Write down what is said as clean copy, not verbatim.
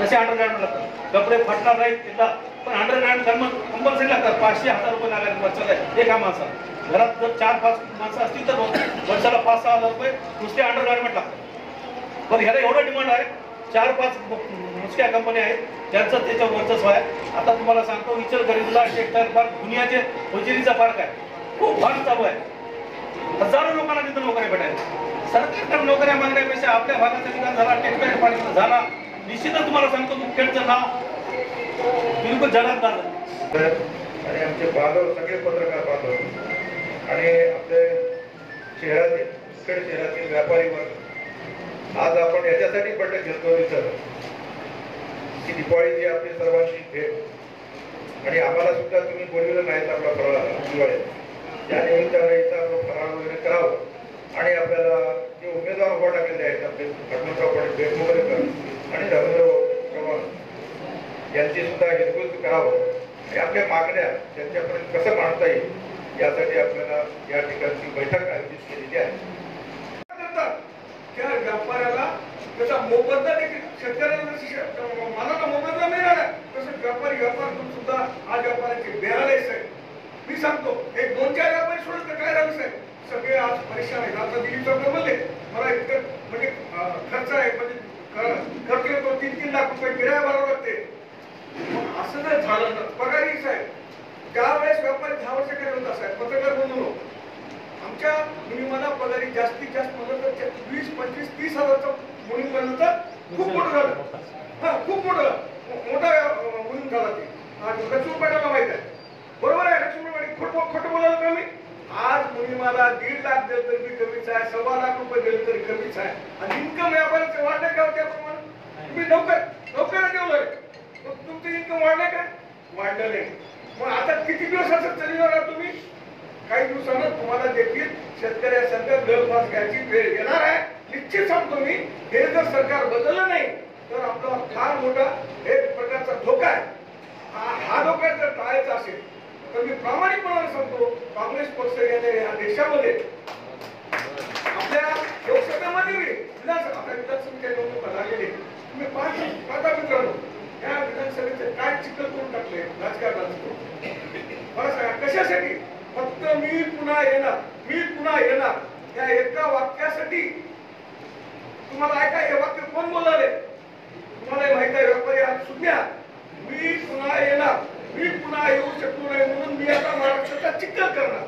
तसे अंडरग्राउंड लागतात, कपडे फाटणार नाहीत तिथला, पण अंडरग्राउंड कंपल्सरी लागतात. 500-1000 रुपये लागायचे वर्षाला एका माणसाला. घरात जर 4-5 माणसं असतील तर वर्षाला 5-6 हजार रुपये नुसते अंडरगार्मेंट लागतात. पण ह्याला एवढं डिमांड आहे, 4-5 नुसत्या कंपन्या आहेत त्यांचं त्याच्या वर्चस्व आहे. आता तुम्हाला सांगतो, इचलकरंजीला टेक्सटाईल पार्क दुनियाचे होजेरीचा पार्क आहे, खूप फार चालू आहे. हजारो लोकांना तिथं नोकऱ्या भेटायला. सरकारकडे नोकऱ्या मागण्यापेक्षा आपल्या भागाचा विकास झाला, टेक्सटाईल पार्क झाला, निश्चितच तुम्हाला सांगतो मुखेडचं नाव बिलकुल जगात झालं. आणि आमचे बांधव सगळे पत्रकार बांधव आणि आपले शहरातील मुखेड शहरातील व्यापारी वर्ग, आज आपण याच्यासाठी बैठक घेतो इथं की दिवाळीची आपली सर्वांची भेट, आणि आम्हाला सुद्धा तुम्ही बोलवलं नाहीत आपला फराळ दिवाळी, त्या निमित्ताने इथं आपलं फराळ वगैरे करावं. आणि आपल्याला जे उमेदवार उभा टाकलेले आहेत आपले हनुमंतराव पाटील बेटमुगरेकर आणि रवींद्र चव्हाण यांची सुद्धा हिरकुल करावं आणि आपल्या मागण्या त्यांच्यापर्यंत कसं मांडता येईल यासाठी आपल्याला या ठिकाणची बैठक आयोजित केलेली आहे. त्या व्यापाऱ्याला त्याचा मोबदला देखील शेतकऱ्यांना मालाला मोबदला मिळाला, तसं व्यापारी व्यापार करून सुद्धा आज व्यापाऱ्याचे बेहालायच आहे. मी सांगतो, एक 2-4 व्यापारी सोडून तर काय झालं साहेब, सगळे आज परेशान आहेत. आता दिलीप चौक म्हणले मला इतकं म्हणजे खर्च आहे, म्हणजे खर्च येतो 3-3 लाख रुपये किराया भरावं लागते. असं जर झालं ना, पगारी साहेब त्यावेळेस व्यापारी 10 वर्षाखाली होता साहेब, पत्रकार म्हणून आमच्या मुलीमाला पगारी जास्तीत जास्त म्हणलं तर 20, 25, 30 हजारचं मुलीम म्हणलं तर खूप मोठं झालं. हा, खूप मोठा मुलीम झाला ते. लक्ष्मीपाटाला माहित आहे, बरोबर आहे. लक्ष्मीपाटी खोटं बोलायला का मी? आज मुलीमाला 1.5 लाख दिलं तरी कमीच आहे, 1.25 लाख रुपये दिले तरी कमीच आहे. आणि इन्कम व्यापाराचे वाढले का त्याप्रमाणे तुम्ही नोकऱ्या ठेवलंय, तुमचं इन्कम वाढलंय का? वाढलं नाही. मग आता किती दिवस असं चालणार तुम्ही? काही दिवसानं तुम्हाला देखील शेतकऱ्यासारखं गळफास घ्यायची वेळ येणार आहे. निश्चित सांगतो मी, हे जर सरकार बदललं नाही तर आपला फार मोठा एक प्रकारचा धोका आहे. हा धोका जर टाळायचा असेल तर मी प्रामाणिकपणाने सांगतो, काँग्रेस पक्ष या देशामध्ये आपल्या लोकसभेमध्ये विधानसभेच्या निवडणुका झालेली तुम्ही पाहता मित्रांनो, या विधानसभेचे काय चिखल करून टाकले राजकारणात. मला सांगा कशासाठी? फक्त मी पुन्हा येणार या एका वाक्यासाठी. तुम्हाला ऐका, हे वाक्य कोण बोलले तुम्हाला माहित आहे? व्यापारी आज सुद्धा मी पुन्हा येणार, मी पुन्हा येऊ शकतो नाही म्हणून मी आता महाराष्ट्राचा चिखल करणार.